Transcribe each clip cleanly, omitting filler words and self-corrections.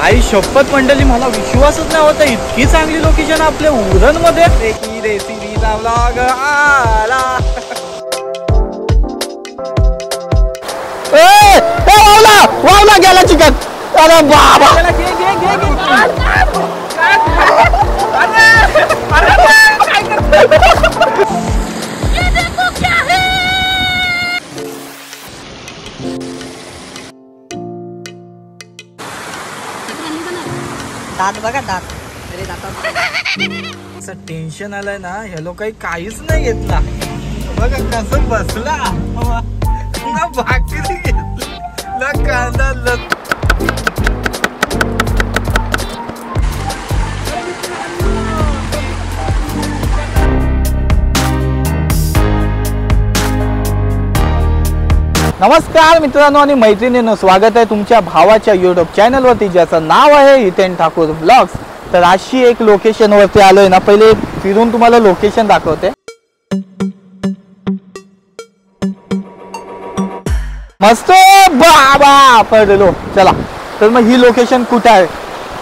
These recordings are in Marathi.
आई शपथ मंडळी, मला विश्वासच नाही होता इतकी चांगली लोकेशन आपल्या उरण मध्ये. रेसिपीचा व्लॉग आला. वावला गेला चिकन. अरे बाबा, दात बघा, दात. असं टेन्शन आलंय ना, ह्या लोकांनी काहीच नाही घेतला. बघा कसं बसला ना, भाकरी घेतली ना, कांदा नमस्कार मित्रांनो आणि मैत्रिणींनो, स्वागत आहे तुमच्या भावाच्या YouTube चॅनलवरती, ज्याचं नाव आहे हितेन ठाकूर ब्लॉग्स. तर अशी एक लोकेशन वरती आलोय ना, पहिले फिरून तुम्हाला लोकेशन दाखवते. मस्त बाबा पडलो. चला तर मग ही लोकेशन कुठे आहे,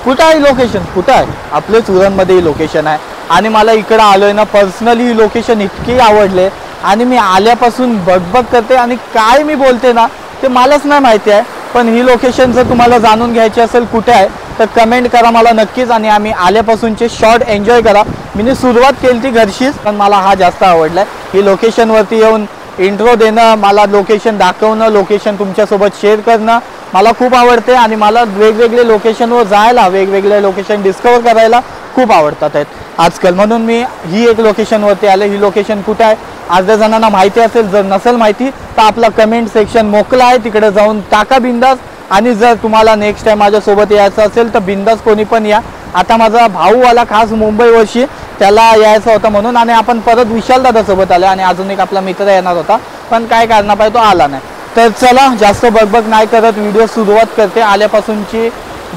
कुठं आहे लोकेशन, कुठं आहे? आपल्याच उरणमध्ये ही लोकेशन आहे. आणि मला इकडं आलोय ना, पर्सनली ही लोकेशन इतकी आवडले आणि मी आल्यापासून बघबघ करते आणि काय मी बोलते ना ते मलाच नाही माहिती आहे. पण ही लोकेशन जर तुम्हाला जाणून घ्यायची असेल कुठे आहे तर कमेंट करा मला नक्कीच. आणि आम्ही आल्यापासूनचे शॉर्ट एन्जॉय करा. मी सुरुवात केली ती घरशीच, पण मला हा जास्त आवडलाय. ही लोकेशनवरती येऊन इंट्रो देणं, मला लोकेशन दाखवणं, लोकेशन तुमच्यासोबत शेअर करणं मला खूप आवडते. आणि मला वेगवेगळे लोकेशनवर जायला, वेगवेगळे लोकेशन डिस्कवर करायला खूप आवडतात आहेत आजकाल. म्हणून मी ही एक लोकेशनवरती आले. ही लोकेशन कुठे आहे अर्ध्या जणांना माहिती असेल, जर नसेल माहिती तर आपला कमेंट सेक्शन मोकळा आहे, तिकडे जाऊन टाका बिंदास. आणि जर तुम्हाला नेक्स्ट टाइम माझ्यासोबत यायचं असेल तर बिंदास कोणी पण या. आता माझा भाऊ आला खास मुंबईवरशी, त्याला यायचं होतं म्हणून. आणि आपण परत विशाल दादासोबत आले आणि अजून एक आपला मित्र येणार होता, पण काय कारणापायी तो आला नाही. तर चला जास्त बकबक नाही करत, व्हिडिओ सुरुवात करते. आल्यापासूनची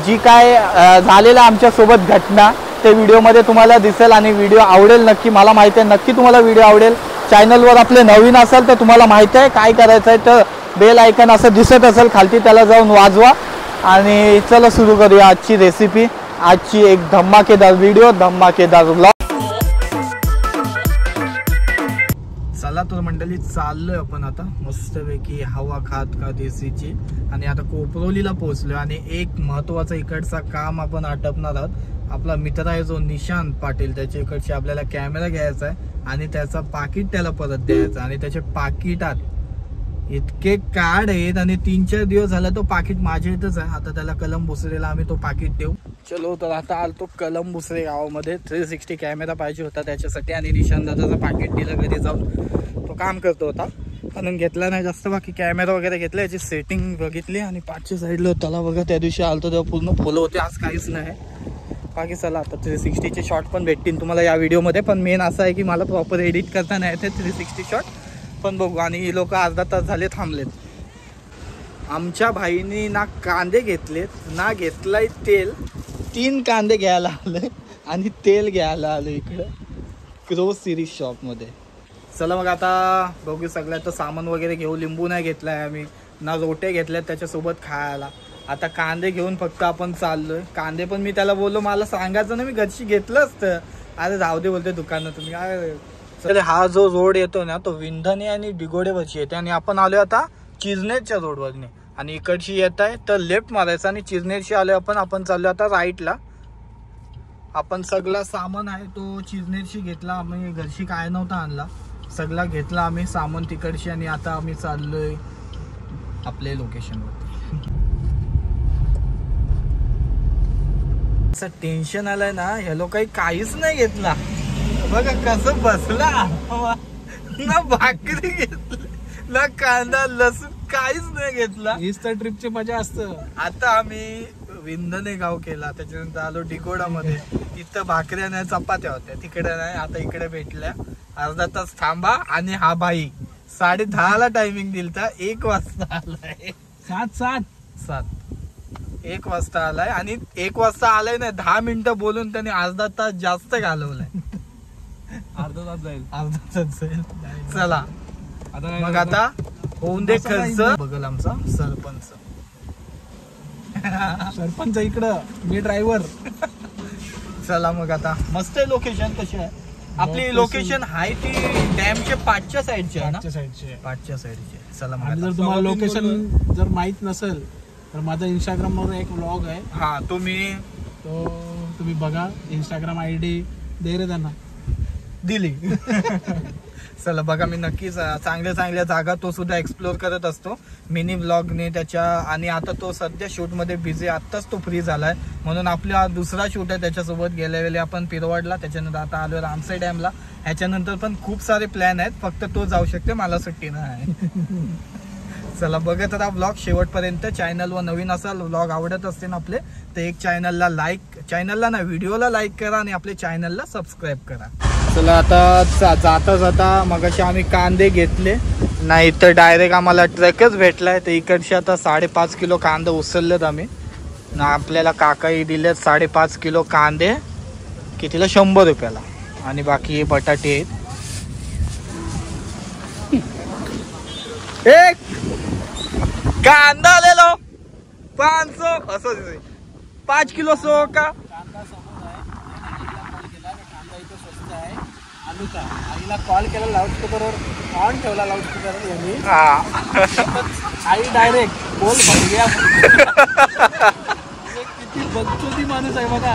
जी काय झालेलं आमच्यासोबत घटना ते व्हिडिओमध्ये तुम्हाला दिसेल आणि व्हिडिओ आवडेल नक्की. मला माहिती आहे नक्की तुम्हाला व्हिडिओ आवडेल. चॅनलवर आपले नवीन असेल तर तुम्हाला माहिती आहे काय करायचं आहे, तर बेल आयकन असं दिसत असेल खालती, त्याला जाऊन वाजवा. आणि चला सुरू करूया आजची रेसिपी, आजची एक धमाकेदार व्हिडिओ, धमाकेदार व्लॉग. चला तर मंडळी चाललोय आपण आता मस्तपैकी हवा खात खात एसीची. आणि आता कोपरोलीला पोहोचलोय आणि एक महत्वाचं इकडचा काम आपण आटपणार आहोत. आपला मित्र आहे जो निशांत पाटील, त्याच्या इकडचे आपल्याला कॅमेरा घ्यायचा आहे आणि त्याचा पाकिट त्याला परत द्यायचा. आणि त्याच्या पाकिटात इतके कार्ड आहेत आणि 3-4 दिवस झाला तो पाकिट माझ्या इथंच आहे. आता त्याला कलम बुसरेला आम्ही तो पाकिट देऊ. चलो तर आता आलतो कलम बुसरे गावामध्ये. 360 कॅमेरा पाहिजे होता त्याच्यासाठी आणि निशांत दादाचं पाकिट दिलं घरी जाऊन. तो काम करतो होता म्हणून घेतला नाही जास्त. बाकी कॅमेरा वगैरे घेतला, याची सेटिंग बघितली आणि पाठच्या साईडला होता बघा. त्या दिवशी आलतो तेव्हा पूर्ण फुलं होते, आज काहीच नाही. बाकी चला आता 360चे शॉट पण भेटतील तुम्हाला या व्हिडिओमध्ये. पण मेन असं आहे की मला प्रॉपर एडिट करता नाही येते 360 शॉट, पण बघू. आणि ही लोक अर्धा तास झाले थांबलेत. आमच्या भाईनी ना कांदे घेतलेत ना घेतलाय तेल. 3 कांदे घ्यायला आले आणि तेल घ्यायला आलं इकडं क्रोज सिरीज शॉपमध्ये. चला मग आता बघू. सगळ्यात सामान वगैरे घेऊ. लिंबू नाही घेतलाय आम्ही, ना रोटे घेतल्यात त्याच्यासोबत खायला. आता कांदे घेऊन फक्त आपण चाललोय. कांदे पण मी त्याला बोललो मला सांगायचं ना, मी घरची घेतलं असतं. अरे जाऊ दे बोलते दुकानात तुम्ही काय. तर हा जो रोड येतो ना तो विंधने आणि डिगोडेवरची येते आणि आपण आलोय आता चिजनेरच्या रोडवरने. आणि इकडची येत आहे तर लेफ्ट मारायचं आणि चिजनेरची आलोय आपण चाललो आता राईटला. आपण सगळा सामान आहे तो चिजनेरशी घेतला आम्ही, घरची काय नव्हता आणला, सगळा घेतला आम्ही सामान तिकडची. आणि आता आम्ही चाललोय आपल्या लोकेशनवरती. असं टेन्शन आलंय ना, ह्या लोकांनी काहीच नाही घेतला. बघा कसं बसला ना, भाकरी घेतली ना, कांदा लसूण काहीच नाही घेतला. हीच तर ट्रिपची मजा असतं. आता आम्ही विंधने गाव केला, त्याच्यानंतर आलो डिगोडामध्ये. इथं भाकऱ्या नाही चपात्या होत्या, तिकडे नाही, आता इकडे भेटल्या. अर्धा तास थांबा. आणि हा भाई 10:30ला टायमिंग दिलता, 1 वाजता आलाय. 7 1 वाजता आलाय. आणि 1 वाजता आलाय नाही, 10 मिनिटं बोलून त्याने अर्धा तास जास्त घालवलाय. अर्धा तास जाईल. चला मग आता होऊन दे खर्च. बघल आमचा सरपंच सरपंच इकडं, मी ड्रायव्हर. चला मग आता मस्त आहे. लोकेशन कशी आहे आपली? लोकेशन आहे ती डॅमच्या पाठच्या साईडची आहे ना? पाठच्या साईडची. चला मग जर तुम्हाला लोकेशन जर माहित नसेल तर माझा इंस्टाग्राम वर एक व्लॉग आहे. हा तो तुम्ही बघा. इंस्टाग्राम आयडी दे रे त्यांना. दिली. चला बघा, मी नक्कीच चांगल्या चांगल्या जागा तो सुद्धा एक्सप्लोर करत असतो मिनी ब्लॉगने त्याच्या. आणि आता तो सध्या शूट मध्ये बिझी, आत्ताच तो फ्री झालाय म्हणून आपला दुसरा शूट आहे त्याच्यासोबत. गेल्या वेळी आपण पिरवाडला, त्याच्यानंतर आता आलो रामसाई डॅमला. ह्याच्यानंतर पण खूप सारे प्लॅन आहेत, फक्त तो जाऊ शकते, मला सुट्टी नाही. चला बघत आता ब्लॉग शेवटपर्यंत. चॅनलवर नवीन असाल, ब्लॉग आवडत असतील आपले, तर एक चॅनलला ना व्हिडिओला लाईक करा आणि आपल्या चॅनलला सबस्क्राईब करा. चला आता जाता जाता मगाशी आम्ही कांदे घेतले, नाही तर डायरेक्ट आम्हाला ट्रकच भेटलाय. तर इकडचे आता 5.5 किलो कांदे उचललेत आम्ही ना. आपल्याला काकाही दिलेत 5.5 किलो कांदे, कितीला 100 रुपयाला. आणि बाकी हे बटाटे आहेत. एक कांदा आलेलो 500 असं 5 किलो सो का. आईला कॉल केला लाऊडस्पीकरवर ऑन ठेवला लाऊडस्पीकरवर यांनी. आई डायरेक्ट बोल भैया. किती बदचोदी माणूस आहे बघा.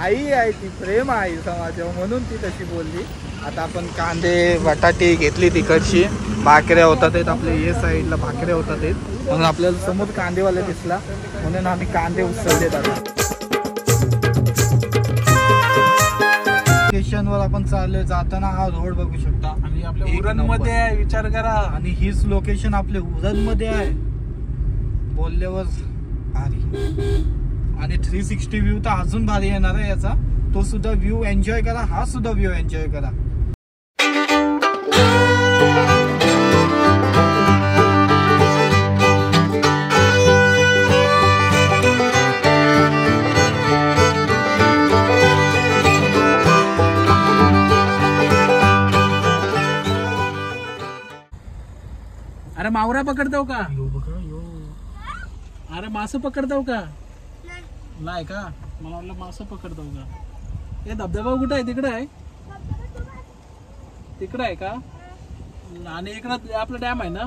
आई आहे ती, प्रेम आहे समाजावर म्हणून ती तशी बोलली. आता आपण कांदे बटाटे घेतली तिकडची. भाकऱ्या होतात आपल्या ये साईडला, भाकऱ्या होतात म्हणून आपल्याला समोर कांदेवाले दिसला म्हणून आम्ही कांदे उचलले. आता स्टेशनवर आपण चाललोय. जाताना हा रोड बघू शकता आणि आपल्या उरण मध्ये आहे, विचार करा. आणि हीच लोकेशन आपल्या उरण मध्ये आहे बोलल्यावर भारी. आणि 360 व्ह्यू तर अजून भारी येणार आहे याचा. तो सुद्धा व्ह्यू एन्जॉय करा, हा सुद्धा व्ह्यू एन्जॉय करा. अरे मावरा पकडतो का? अरे मासं पकडतो का? नाही का? मला वाटलं मासं पकडतो का. हे धबधबा कुठं आहे? तिकडे आहे, तिकडे आहे का? आणि इकडं आपला डॅम आहे ना.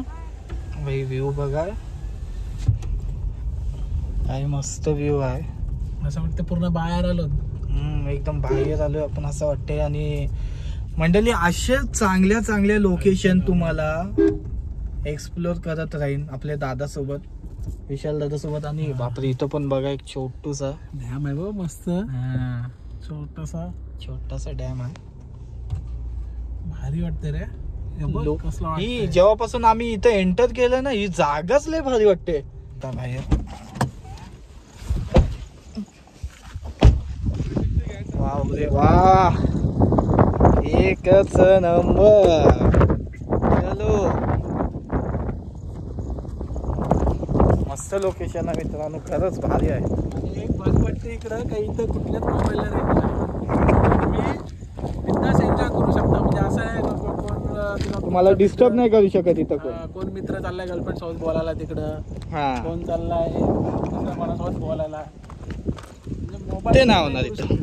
भाई व्ह्यू बघा, काय मस्त व्ह्यू आहे. असं वाटतं पूर्ण बाहेर आलो. एकदम बाहेर आलोय आपण असं वाटतंय. आणि मंडळी अशा चांगल्या चांगल्या लोकेशन तुम्हाला एक्सप्लोर करत राहीन आपल्या दादासोबत, विशाल दादासोबत. आणि बापरे इथं पण बघा एक छोटूसा डॅम आहे बघ, मस्त छोटासा डॅम आहे. भारी वाटते रे. ही जेव्हापासून आम्ही इथं एंटर केलं ना, ही जागाच लय भारी वाटते. बाहेर वाव रे वा, एकच नंबर. चलो मस्त लोकेशन आहे मित्रांनो, खरंच भारी आहे. आणि एक भारी वाटते इकडं काही इथं कुठल्याच मोबाईलला रेंज नाही. तुम्ही बिंदास एन्जॉय करू शकता. म्हणजे असं आहे कोण तुम्हाला डिस्टर्ब नाही करू शकत इथं. कोण मित्र चाललाय गर्लफ्रेंड सोबत बोलायला तिकडं, कोण चाललाय दुसऱ्या कोणासोबत बोलायला, ते नाही होणार इथं.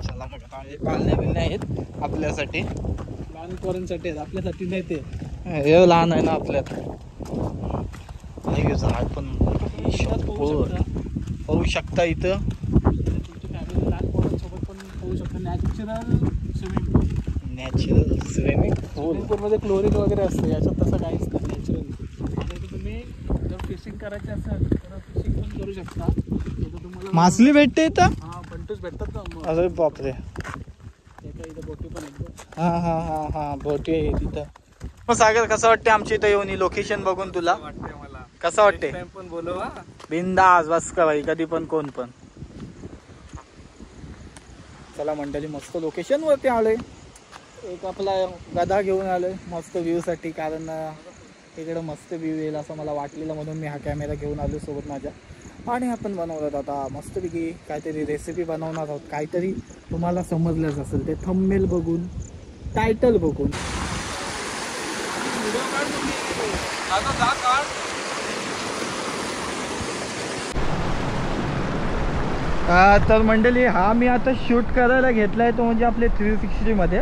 चला मग पाळणे बिळणे आहेत आपल्यासाठी, लहान पोरांसाठी आहेत, आपल्यासाठी नाही. ते हे लहान आहे ना आपल्यात. झाड पण होऊ शकता इथं. तुमच्या फॅमिली लहान पोरांसोबत पण होऊ शकतं. नॅचरल स्विमिंग पूल मध्ये क्लोरीन वगैरे असते, याच्यात तसं काहीच नाही. नॅचरल. आणि तुम्ही जर फिशिंग करायची असेल तर फिशिंग पण करू शकता. तुम्हाला मासली भेटते इथं. हा पंटूस भेटतात ना. अरे बापरे. इथं बोटी पण एकदम. हा बोटी आहे तिथं. मग सागर कसं वाटते आमच्या इथं येऊन लोकेशन बघून? तुला कसं वाटते? पण बोलव बिंदास बस का भाई, कधी पण कोण पण. चला मंडळी मस्त लोकेशन वरती आलोय. एक आपला गदा घेऊन आलोय मस्त व्ह्यू साठी, कारण इकडे मस्त व्ह्यू येईल असं मला वाटलेलं म्हणून मी हा कॅमेरा घेऊन आलो सोबत माझ्या. आणि आपण बनवलं आता मस्तपैकी काहीतरी रेसिपी बनवणार आहोत. काहीतरी तुम्हाला समजलंच असेल ते थंबनेल बघून, टायटल बघून. तर मंडळी हा मी आता शूट करायला घेतला आहे तो म्हणजे आपले 360 मध्ये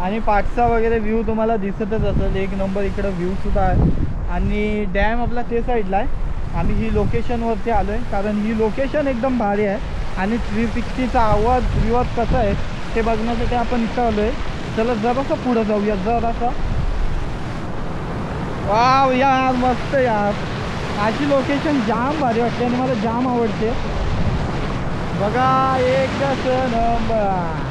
आणि पाठचा वगैरे व्ह्यू तुम्हाला दिसतच असेल. एक नंबर इकडं व्ह्यू सुद्धा आहे आणि डॅम आपला ते साईडला आहे. आम्ही ही लोकेशनवरती आलो आहे कारण ही लोकेशन एकदम भारी आहे आणि 360चा आवाज विवाद कसा आहे ते बघण्यासाठी आपण इथं आलो आहे. चला जरासं पुढं जाऊया जरासा. वाव यार मस्त यार, अशी लोकेशन जाम भारी वाटते आणि मला जाम आवडते बघा. एकच नंबर.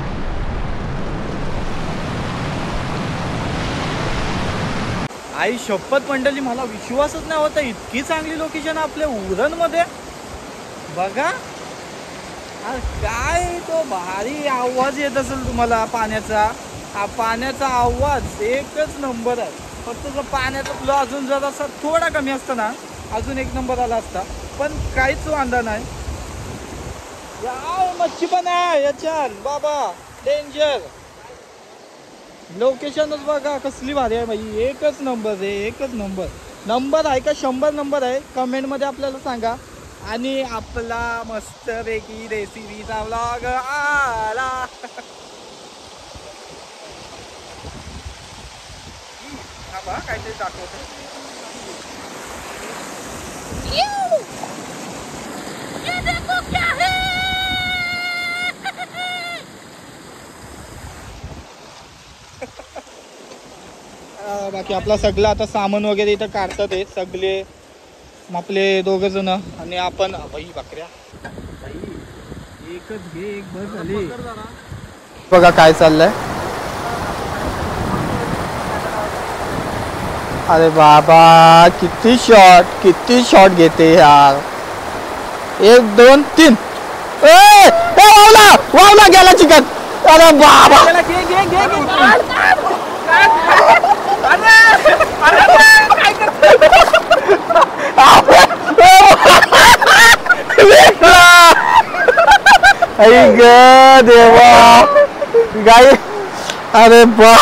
आई शपथ मंडळी, मला विश्वासच नाही होता इतकी चांगली लोकेशन आपल्या उरणमध्ये. बघा काय तो भारी आवाज येत असेल तुम्हाला पाण्याचा. हा पाण्याचा आवाज एकच नंबर आहे. फक्त जर पाण्याचा फ्लो अजून जर असा थोडा कमी असता ना अजून एक नंबर आला असता, पण काहीच वांधा नाही. या मच्छी पण आहे याच्यात बाबा, डेंजर. लोकेशनच बघा कसली भारी आहे भाई. एकच नंबर आहे, एकच नंबर. नंबर आहे का 100 नंबर आहे कमेंटमध्ये आपल्याला सांगा. आणि आपला मस्तपैकी रेसिपीचा व्लॉग आला. हा काहीतरी दाखवतो. बाकी आपला सगळं आता सामान वगैरे इथं काढतात आहे सगळे आपले 2 जण आणि आपण बाई बकऱ्या. एकच घे एक बस झाली. बघा काय चाललंय. अरे बाबा किती शॉट घेते यार. 1 2 3. वावला गेला चिकन. अरे बाबा देवा गाई. अरे बा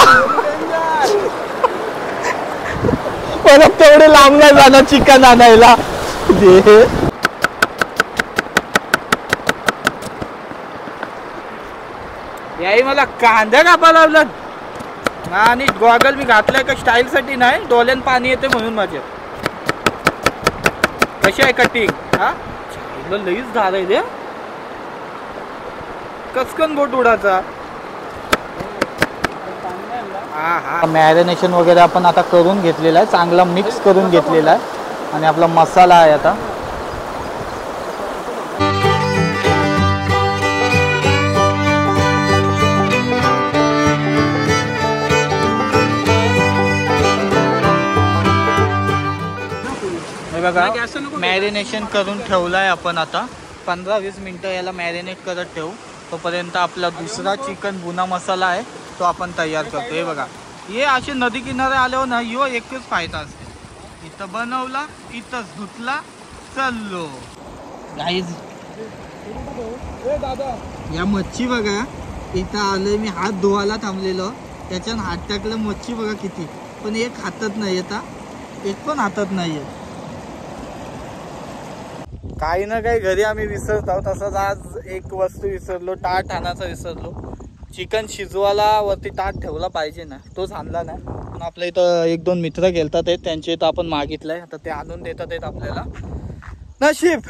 परत तेवढे लांब नाही जाणार चिकन आणायला. याही मला कांदा कापा लावला आणि गॉगल मी घातलाय का स्टाईल साठी नाही, डोळ्यात पाणी येते म्हणून माझ्या. कशी आहे कटिंग. हा लईच धार आहे रे. कसकन बोट उडाचा. हा मॅरिनेशन वगैरे आपण आता करून घेतलेला आहे, चांगला मिक्स करून घेतलेला आहे आणि आपला मसाला आहे आता. बघा मॅरिनेशन करून ठेवलाय आपण आता 15-20 मिनिटं याला मॅरिनेट करत ठेवू. तोपर्यंत आपला दुसरा चिकन बुना मसाला आहे तो आपण तयार करतो. हे बघा हे असे नदी किनारे आल्यावर ना यो एकच फायदा असते. इथं बनवला इथंच धुतला चाललो. गाईज या मच्छी बघा इथं आलोय मी हात धुवायला थांबलेलो त्याच्यानं हात टाकलं. मच्छी बघा किती, पण एक हातात नाही येता, एक पण हातात नाही येत. काही ना काही घरी आम्ही विसरत आहोत. तसंच आज एक वस्तू विसरलो, ताट आणायचा विसरलो. चिकन शिजवायला वरती ताट ठेवला पाहिजे ना, तोच आणला नाही. पण आपल्या इथं 1-2 मित्र गेलतात आहेत, त्यांच्या इथं आपण मागितलंय, आता ते आणून देतात आहेत आपल्याला. नशीब.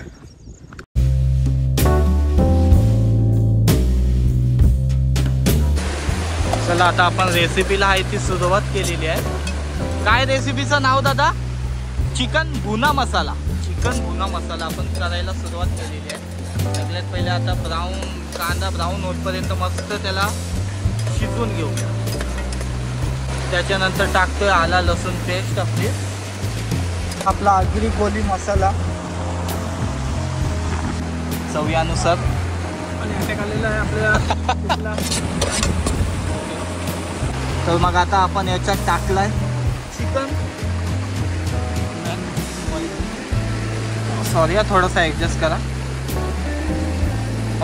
चला आता आपण रेसिपीला आहे ती सुरुवात केलेली आहे. काय रेसिपीचं नाव दादा? चिकन भुना मसाला. चिकन भुना मसाला आपण करायला सुरुवात केलेली आहे. सगळ्यात पहिले आता कांदा ब्राऊन होईपर्यंत मस्त त्याला शिजवून घेऊ. त्याच्यानंतर टाकतोय आला लसूण पेस्ट आपली, आपला आगरी कोली मसाला चवीनुसार आलेला आहे आपल्याला. तर मग आता आपण याच्यात टाकलाय चिकन. सॉरी थोडासा ॲडजस्ट करा.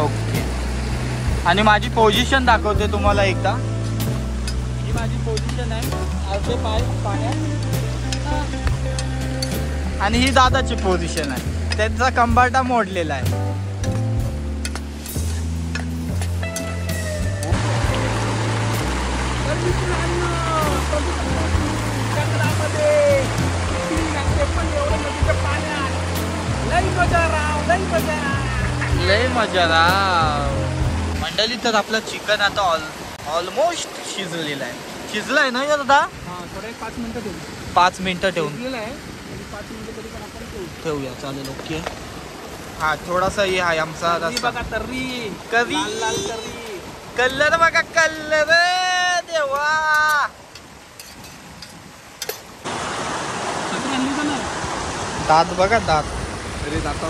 ओके. आणि माझी पोझिशन दाखवते तुम्हाला एकदा. ही माझी पोझिशन आहे, अर्धे पाय पाण्यात, आणि ही दादाची पोझिशन आहे, त्यांचा कंबाटा मोडलेला आहे. लय मजा राव. मंडळी तर आपलं चिकन आता ऑलमोस्ट शिजलेलं आहे. शिजलंय ना दादा? थोडं 5 मिनिटं ठेवू. 5 मिनिटं ठेवून शिजलेलं आहे 5 मिनिटं तरी पण आपण ठेवू. ठेवूया, चालेल. ओके. हा थोडासा हे आहे आमचा तर्री रस्सा. बघा, तर्री करी लाल लाल तर्री. कलर बघा, कलर देवा. सगळं आणली का ना? दात बघा, दात. अरे जाता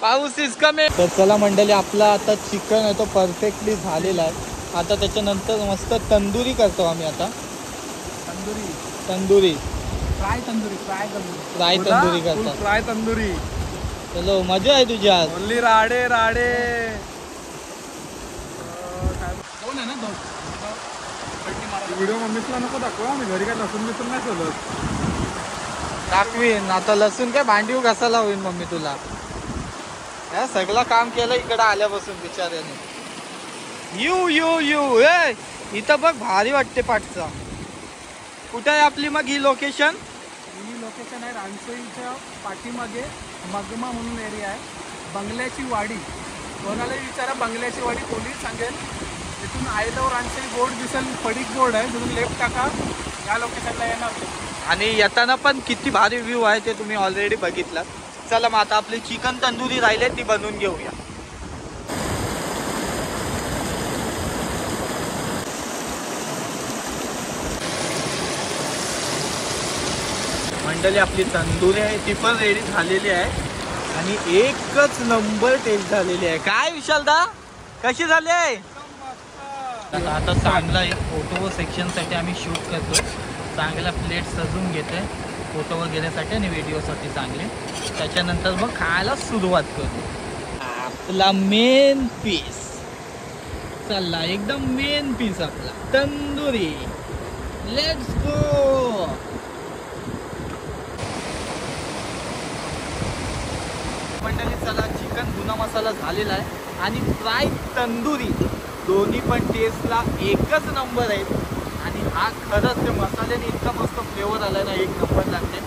पाऊस इज कमी. तर चला मंडळी, आपला आता चिकन आहे तो परफेक्टली झालेला आहे. आता त्याच्यानंतर मस्त तंदुरी करतो आम्ही आता. तंदुरी फ्राय तंदुरी करतात. फ्राय तंदुरी. चलो, मजा आहे तुझी आज. ओनली राडे राडे. दोन आहे ना, दोन. व्हिडिओ मम्मीला नको दाखवा, मी घरी काय लसूण बिसून नाही सोडत. दाखवीन आता. लसूण काय भांडीव घासायला होईल मम्मी तुला. हे सगळं काम केलं इकडं आल्यापासून बिचाऱ्याने. यू ए इथं बघ, भारी वाटते पाठचा. कुठं आहे आपली मग ही लोकेशन? ही लोकेशन आहे रानसोईच्या पाठीमागे मगमा म्हणून एरिया आहे. बंगल्याची वाडी. कोणालाही विचारा बंगल्याची वाडी, पोलीस सांगेल. तिथून आयल्यावर रानसोई बोर्ड दिसेल, पडीक बोर्ड आहे, तिथून लेफ्ट टाका, या लोकेशनला येणार. आणि येताना पण किती भारी व्ह्यू आहे ते तुम्ही ऑलरेडी बघितलं. चला मग आता आपली चिकन तंदुरी राहिले ती बनवून घेऊया. मंडळी आपली तंदुरी आहे ती पण रेडी झालेली आहे आणि एकच नंबर टेस्ट झालेली आहे. काय विशालदा, कशी झाली आहे? आता चांगला एक फोटो सेक्शनसाठी आम्ही शूट करतो. चांगला प्लेट सजवून घेतोय फोटो वगैरेसाठी आणि व्हिडिओसाठी चांगले. त्याच्यानंतर मग खायला सुरुवात करतो. आपला मेन पीस. चला, एकदम मेन पीस आपला तंदुरी. Let's go. मंडळी चला, चिकन भुना मसाला झालेला आहे आणि फ्राय तंदुरी दोन्ही पण टेस्टला एकच नंबर आहे. आणि हा खरंच ते मसाल्याने इतका मस्त फ्लेवर आला ना, एक नंबर लागते.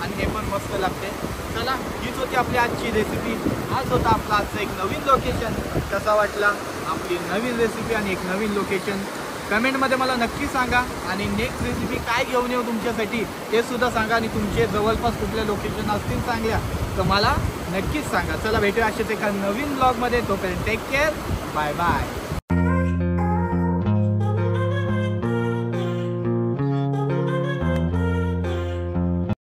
आणि हे पण मस्त लागते. चला, हीच होती आपली आजची रेसिपी. आज होता आपला आजचं एक नवीन लोकेशन. कसा वाटला आपली नवीन रेसिपी आणि एक नवीन लोकेशन? कमेंटमध्ये मला नक्की सांगा. आणि नेक्स्ट रेसिपी काय घेऊन येऊ तुमच्यासाठी ते सुद्धा सांगा. आणि तुमचे जवळपास कुठल्या लोकेशन असतील चांगल्या तर मला नक्कीच सांगा. चला, भेटूया असेच एका नवीन ब्लॉगमध्ये. तोपर्यंत टेक केअर. Bye bye.